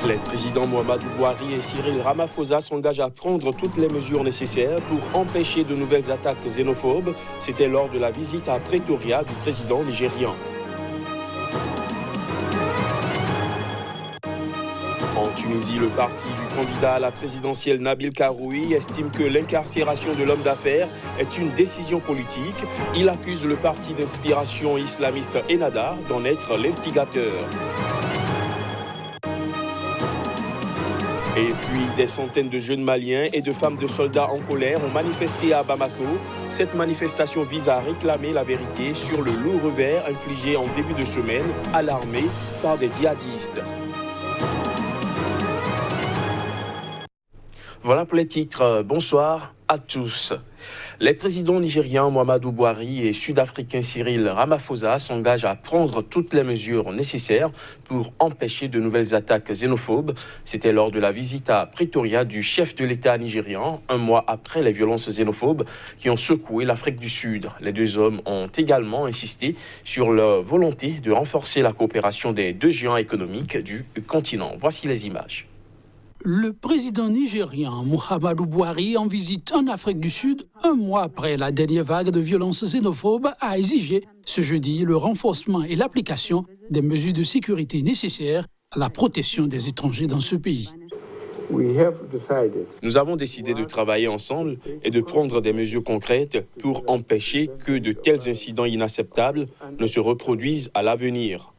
Les présidents Mohamedou Bouhari et Cyril Ramaphosa s'engagent à prendre toutes les mesures nécessaires pour empêcher de nouvelles attaques xénophobes. C'était lors de la visite à Pretoria du président nigérian. En Tunisie, le parti du candidat à la présidentielle Nabil Karoui estime que l'incarcération de l'homme d'affaires est une décision politique. Il accuse le parti d'inspiration islamiste Ennahda d'en être l'instigateur. Et puis, des centaines de jeunes Maliens et de femmes de soldats en colère ont manifesté à Bamako. Cette manifestation vise à réclamer la vérité sur le lourd revers infligé en début de semaine à l'armée par des djihadistes. Voilà pour les titres. Bonsoir à tous. Les présidents nigériens Mohamedou Bouhari et sud-africain Cyril Ramaphosa s'engagent à prendre toutes les mesures nécessaires pour empêcher de nouvelles attaques xénophobes. C'était lors de la visite à Pretoria du chef de l'État nigérian, un mois après les violences xénophobes qui ont secoué l'Afrique du Sud. Les deux hommes ont également insisté sur leur volonté de renforcer la coopération des deux géants économiques du continent. Voici les images. Le président nigérien Mohamedou Bouhari, en visite en Afrique du Sud, un mois après la dernière vague de violences xénophobes, a exigé ce jeudi le renforcement et l'application des mesures de sécurité nécessaires à la protection des étrangers dans ce pays. Nous avons décidé de travailler ensemble et de prendre des mesures concrètes pour empêcher que de tels incidents inacceptables ne se reproduisent à l'avenir.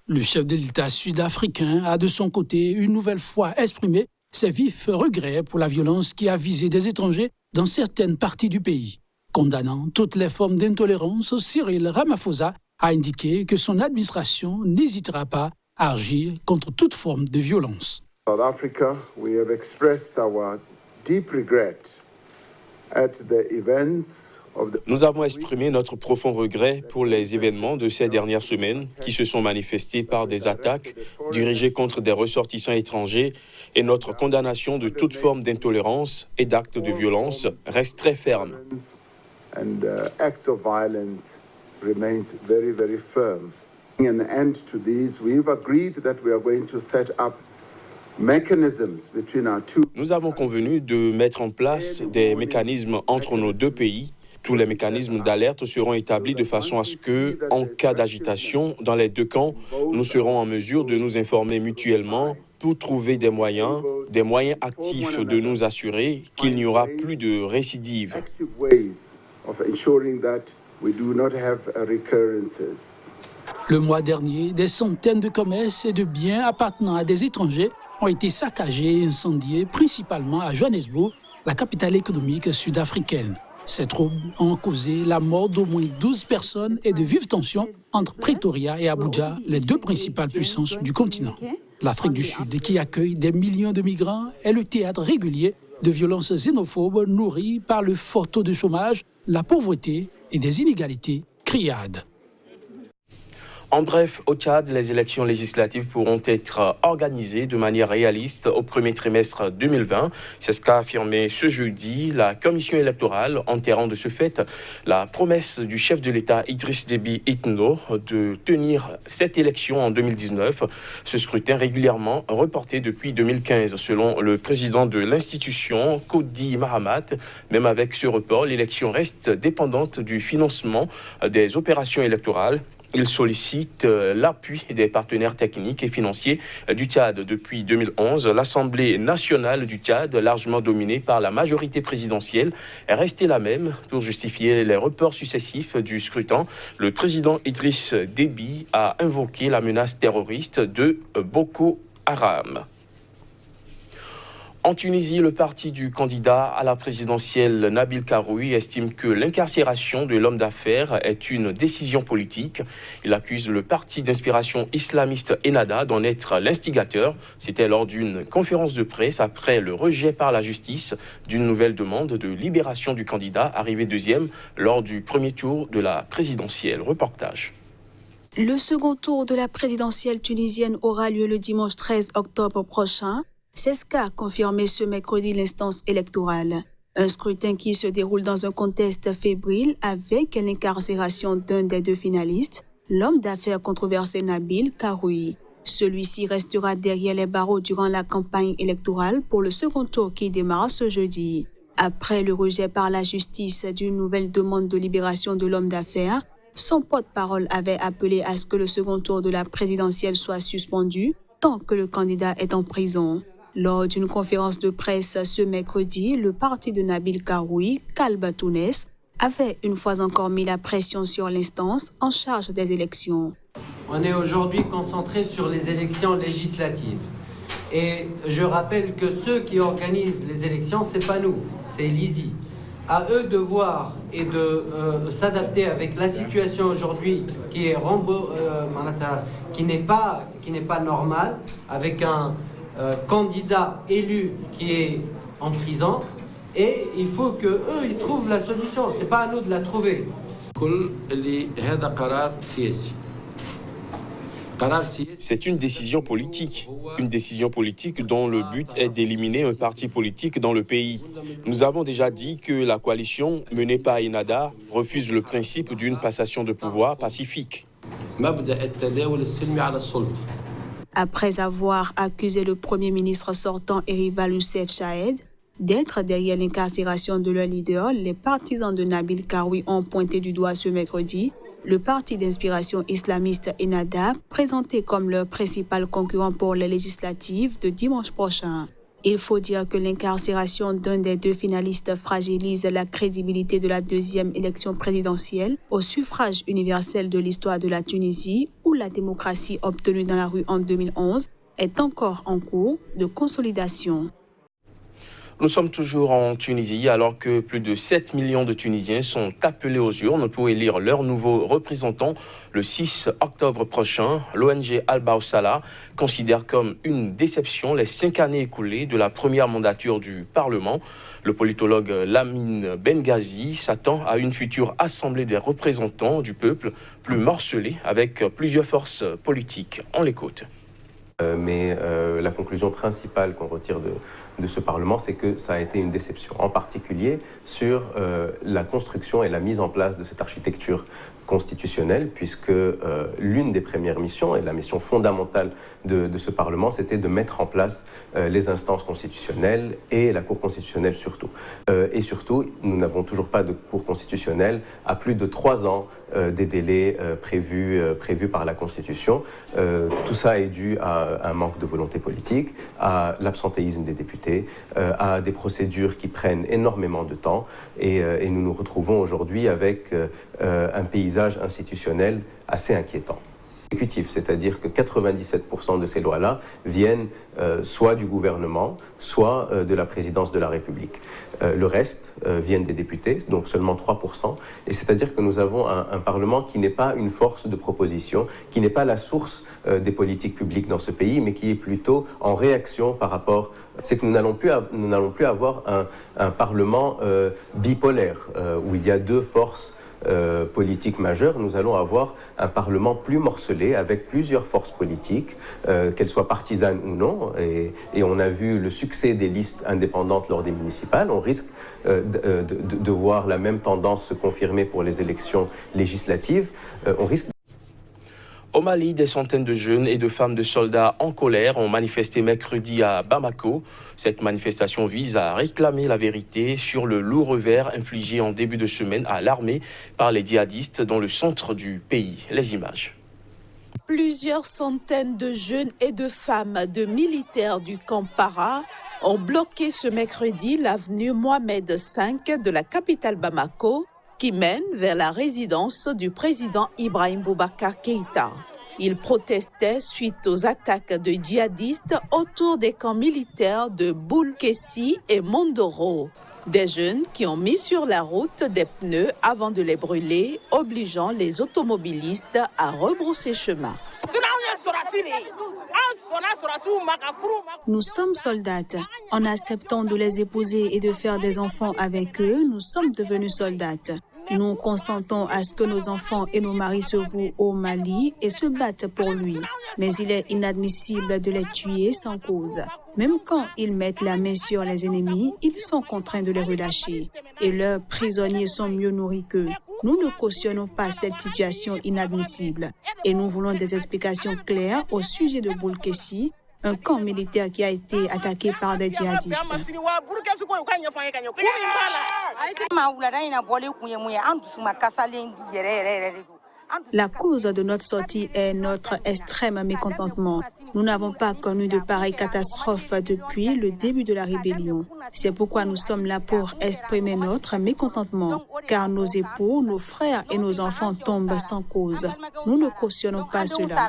Le chef de l'État sud-africain a de son côté une nouvelle fois exprimé ses vifs regrets pour la violence qui a visé des étrangers dans certaines parties du pays. Condamnant toutes les formes d'intolérance, Cyril Ramaphosa a indiqué que son administration n'hésitera pas à agir contre toute forme de violence. South Africa, we have expressed our deep regret at the events. Nous avons exprimé notre profond regret pour les événements de ces dernières semaines qui se sont manifestés par des attaques dirigées contre des ressortissants étrangers et notre condamnation de toute forme d'intolérance et d'actes de violence reste très ferme. Acts of violence remains very, very firm. An end to these, we've agreed that we are going to set up mechanisms between our two. Nous avons convenu de mettre en place des mécanismes entre nos deux pays. Tous les mécanismes d'alerte seront établis de façon à ce que, en cas d'agitation dans les deux camps, nous serons en mesure de nous informer mutuellement pour trouver des moyens actifs de nous assurer qu'il n'y aura plus de récidive. Le mois dernier, des centaines de commerces et de biens appartenant à des étrangers ont été saccagés et incendiés, principalement à Johannesburg, la capitale économique sud-africaine. Ces troubles ont causé la mort d'au moins 12 personnes et de vives tensions entre Pretoria et Abuja, les deux principales puissances du continent. L'Afrique du Sud, qui accueille des millions de migrants, est le théâtre régulier de violences xénophobes nourries par le fort taux de chômage, la pauvreté et des inégalités criades. En bref, au Tchad, les élections législatives pourront être organisées de manière réaliste au premier trimestre 2020. C'est ce qu'a affirmé ce jeudi la commission électorale, enterrant de ce fait la promesse du chef de l'État Idriss Déby Itno de tenir cette élection en 2019. Ce scrutin régulièrement reporté depuis 2015, selon le président de l'institution, Kodi Mahamat. Même avec ce report, l'élection reste dépendante du financement des opérations électorales. Il sollicite l'appui des partenaires techniques et financiers du Tchad. Depuis 2011, l'Assemblée nationale du Tchad, largement dominée par la majorité présidentielle, est restée la même. Pour justifier les reports successifs du scrutin, le président Idriss Déby a invoqué la menace terroriste de Boko Haram. En Tunisie, le parti du candidat à la présidentielle Nabil Karoui estime que l'incarcération de l'homme d'affaires est une décision politique. Il accuse le parti d'inspiration islamiste Ennahda d'en être l'instigateur. C'était lors d'une conférence de presse après le rejet par la justice d'une nouvelle demande de libération du candidat, arrivé deuxième lors du premier tour de la présidentielle. Reportage. Le second tour de la présidentielle tunisienne aura lieu le dimanche 13 octobre prochain. C'est ce qu'a confirmé ce mercredi l'instance électorale. Un scrutin qui se déroule dans un contexte fébrile avec l'incarcération d'un des deux finalistes, l'homme d'affaires controversé Nabil Karoui. Celui-ci restera derrière les barreaux durant la campagne électorale pour le second tour qui démarre ce jeudi. Après le rejet par la justice d'une nouvelle demande de libération de l'homme d'affaires, son porte-parole avait appelé à ce que le second tour de la présidentielle soit suspendu tant que le candidat est en prison. Lors d'une conférence de presse ce mercredi, le parti de Nabil Karoui, Kalba Tounes, avait une fois encore mis la pression sur l'instance en charge des élections. On est aujourd'hui concentré sur les élections législatives. Et je rappelle que ceux qui organisent les élections, ce n'est pas nous, c'est l'ISI. À eux de voir et de s'adapter avec la situation aujourd'hui qui est qui n'est pas normale, avec un candidat élu qui est en prison. Et il faut qu'eux, ils trouvent la solution. Ce n'est pas à nous de la trouver. C'est une décision politique dont le but est d'éliminer un parti politique dans le pays. Nous avons déjà dit que la coalition menée par Ennahda refuse le principe d'une passation de pouvoir pacifique. Après avoir accusé le Premier ministre sortant et rival Youssef Chahed d'être derrière l'incarcération de leur leader, les partisans de Nabil Karoui ont pointé du doigt ce mercredi le parti d'inspiration islamiste Ennahda, présenté comme leur principal concurrent pour les législatives de dimanche prochain. Il faut dire que l'incarcération d'un des deux finalistes fragilise la crédibilité de la deuxième élection présidentielle au suffrage universel de l'histoire de la Tunisie, où la démocratie obtenue dans la rue en 2011 est encore en cours de consolidation. Nous sommes toujours en Tunisie alors que plus de 7 millions de Tunisiens sont appelés aux urnes pour élire leurs nouveaux représentants le 6 octobre prochain. L'ONG Al-Bawsala considère comme une déception les 5 années écoulées de la première mandature du Parlement. Le politologue Lamine Benghazi s'attend à une future assemblée des représentants du peuple plus morcelée avec plusieurs forces politiques. On l'écoute. Mais la conclusion principale qu'on retire de ce Parlement, c'est que ça a été une déception, en particulier sur la construction et la mise en place de cette architecture constitutionnelle, puisque l'une des premières missions, et la mission fondamentale de ce Parlement, c'était de mettre en place les instances constitutionnelles et la Cour constitutionnelle surtout. Et surtout, nous n'avons toujours pas de Cour constitutionnelle à plus de 3 ans des délais prévus par la Constitution. Tout ça est dû à un manque de volonté politique, à l'absentéisme des députés, à des procédures qui prennent énormément de temps et nous nous retrouvons aujourd'hui avec un paysage institutionnel assez inquiétant. C'est-à-dire que 97% de ces lois-là viennent soit du gouvernement, soit de la présidence de la République. Le reste viennent des députés, donc seulement 3%. Et c'est-à-dire que nous avons un Parlement qui n'est pas une force de proposition, qui n'est pas la source des politiques publiques dans ce pays, mais qui est plutôt en réaction par rapport... C'est que nous n'allons plus avoir un Parlement bipolaire, où il y a 2 forces politique majeure. Nous allons avoir un Parlement plus morcelé avec plusieurs forces politiques, qu'elles soient partisanes ou non. Et on a vu le succès des listes indépendantes lors des municipales. On risque de voir la même tendance se confirmer pour les élections législatives. Au Mali, des centaines de jeunes et de femmes de soldats en colère ont manifesté mercredi à Bamako. Cette manifestation vise à réclamer la vérité sur le lourd revers infligé en début de semaine à l'armée par les djihadistes dans le centre du pays. Les images. Plusieurs centaines de jeunes et de femmes de militaires du camp Para ont bloqué ce mercredi l'avenue Mohamed V de la capitale Bamako, qui mène vers la résidence du président Ibrahim Boubacar Keïta. Ils protestaient suite aux attaques de djihadistes autour des camps militaires de Boulkessi et Mondoro. Des jeunes qui ont mis sur la route des pneus avant de les brûler, obligeant les automobilistes à rebrousser chemin. Nous sommes soldates. En acceptant de les épouser et de faire des enfants avec eux, nous sommes devenus soldates. Nous consentons à ce que nos enfants et nos maris se vouent au Mali et se battent pour lui. Mais il est inadmissible de les tuer sans cause. Même quand ils mettent la main sur les ennemis, ils sont contraints de les relâcher. Et leurs prisonniers sont mieux nourris qu'eux. Nous ne cautionnons pas cette situation inadmissible. Et nous voulons des explications claires au sujet de Boulkessi, un camp militaire qui a été attaqué par des djihadistes. La cause de notre sortie est notre extrême mécontentement. Nous n'avons pas connu de pareille catastrophe depuis le début de la rébellion. C'est pourquoi nous sommes là pour exprimer notre mécontentement, car nos époux, nos frères et nos enfants tombent sans cause. Nous ne cautionnons pas cela.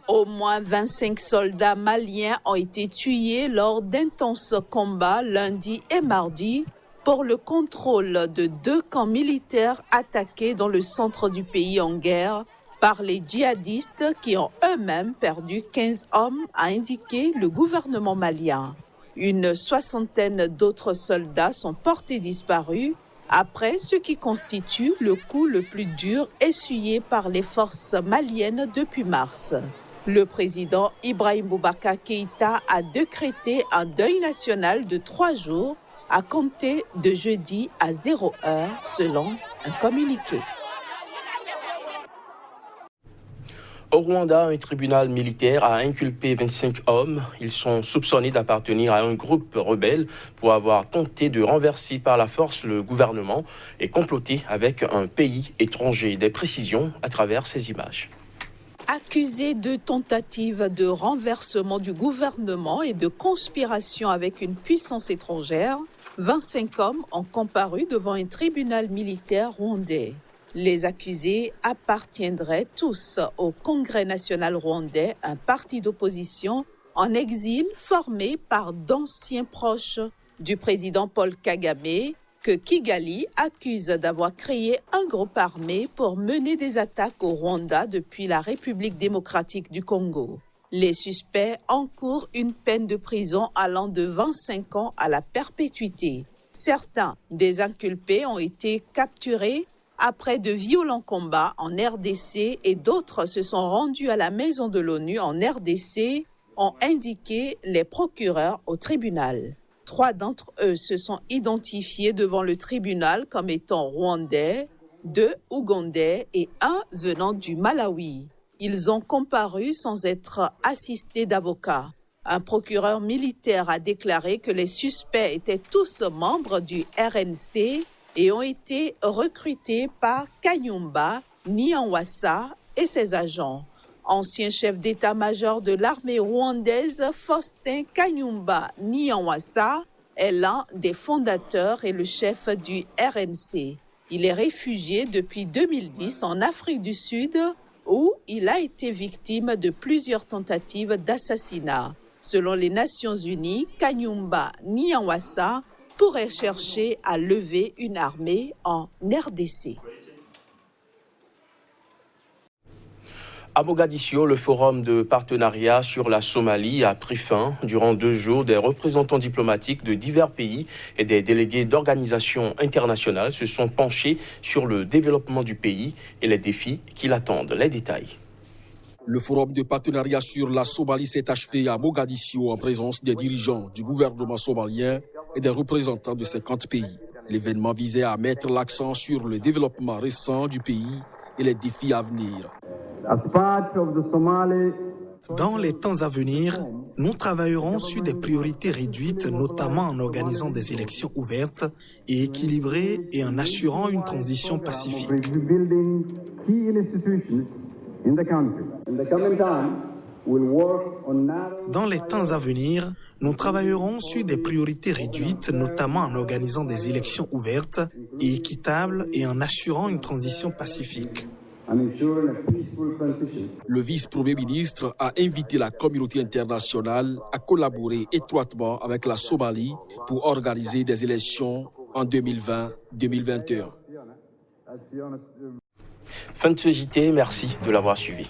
Au moins 25 soldats maliens ont été tués lors d'intenses combats lundi et mardi pour le contrôle de 2 camps militaires attaqués dans le centre du pays en guerre par les djihadistes qui ont eux-mêmes perdu 15 hommes, a indiqué le gouvernement malien. Une soixantaine d'autres soldats sont portés disparus après ce qui constitue le coup le plus dur essuyé par les forces maliennes depuis mars. Le président Ibrahim Boubacar Keïta a décrété un deuil national de 3 jours à compter de jeudi à 0 heure, selon un communiqué. Au Rwanda, un tribunal militaire a inculpé 25 hommes. Ils sont soupçonnés d'appartenir à un groupe rebelle pour avoir tenté de renverser par la force le gouvernement et comploter avec un pays étranger. Des précisions à travers ces images. Accusés de tentative de renversement du gouvernement et de conspiration avec une puissance étrangère, 25 hommes ont comparu devant un tribunal militaire rwandais. Les accusés appartiendraient tous au Congrès national rwandais, un parti d'opposition en exil formé par d'anciens proches du président Paul Kagame, que Kigali accuse d'avoir créé un groupe armé pour mener des attaques au Rwanda depuis la République démocratique du Congo. Les suspects encourent une peine de prison allant de 25 ans à la perpétuité. Certains des inculpés ont été capturés après de violents combats en RDC et d'autres se sont rendus à la maison de l'ONU en RDC, ont indiqué les procureurs au tribunal. 3 d'entre eux se sont identifiés devant le tribunal comme étant rwandais, 2 ougandais et 1 venant du Malawi. Ils ont comparu sans être assistés d'avocats. Un procureur militaire a déclaré que les suspects étaient tous membres du RNC et ont été recrutés par Kayumba Nyamwasa et ses agents. Ancien chef d'état-major de l'armée rwandaise, Faustin Kayumba Nyamwasa est l'un des fondateurs et le chef du RNC. Il est réfugié depuis 2010 en Afrique du Sud, où il a été victime de plusieurs tentatives d'assassinat. Selon les Nations Unies, Kayumba Nyamwasa pourrait chercher à lever une armée en RDC. À Mogadiscio, le forum de partenariat sur la Somalie a pris fin. Durant 2 jours, des représentants diplomatiques de divers pays et des délégués d'organisations internationales se sont penchés sur le développement du pays et les défis qui l'attendent. Les détails. Le forum de partenariat sur la Somalie s'est achevé à Mogadiscio en présence des dirigeants du gouvernement somalien et des représentants de 50 pays. L'événement visait à mettre l'accent sur le développement récent du pays et les défis à venir. Dans les temps à venir, nous travaillerons sur des priorités réduites, notamment en organisant des élections ouvertes et équilibrées et en assurant une transition pacifique. Dans les temps à venir, nous travaillerons sur des priorités réduites, notamment en organisant des élections ouvertes et équitables et en assurant une transition pacifique. Le vice-premier ministre a invité la communauté internationale à collaborer étroitement avec la Somalie pour organiser des élections en 2020-2021. Fin de ce JT, merci de l'avoir suivi.